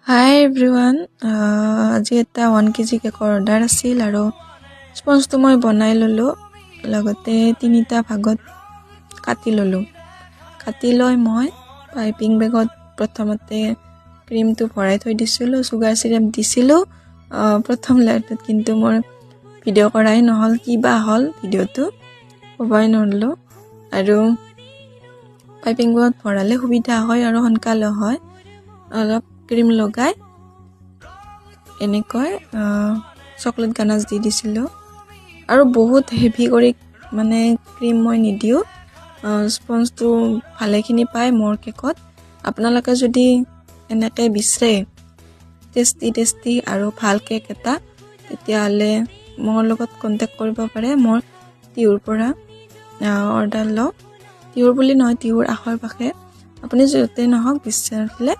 হাই everyone আজি এটা 1 kg কেকৰ অৰ্ডাৰ আছিল আৰু স্পঞ্জটো মই বনাই ললোঁ লগতে তিনিটা ভাগত কাটি ললোঁ কাটি লৈ মই পাইপিং বেগত প্ৰথমতে ক্ৰীমটো ভৰাই থৈ দিছিলোঁ সুগাৰ সিৰাপ দিছিলোঁ প্ৰথম লেয়াৰটোত কিন্তু মোৰ ভিডিঅ' কৰাই নহল কিবা হল ভিডিঅ'টো ক'বই নোৱাৰিলোঁ আৰু পাইপিং বেগত ভৰালে সুবিধা হয় আৰু সোনকালে হয় অলপ ক্ৰীম লগাই এনেকৈ চকলেট গানাছ দি দিছিলোঁ আৰু বহুত হেভি কৰি মানে ক্ৰীম মই নিদিও স্পঞ্জটো ভালেখিনি পায় মোৰ কেকত আপোনালোকে যদি এনেকৈ বিচাৰে টেষ্টি আৰু ভাল কেক এটা তেতিয়াহ'লে মোৰ লগত কন্টেক্ট কৰিব পাৰে মোৰ টিউৰ পৰা অৰ্ডাৰ লওক টিউৰ বুলি নহয় টিউৰ আশে পাশে আপুনি য'তে নহওক বিচাৰিলে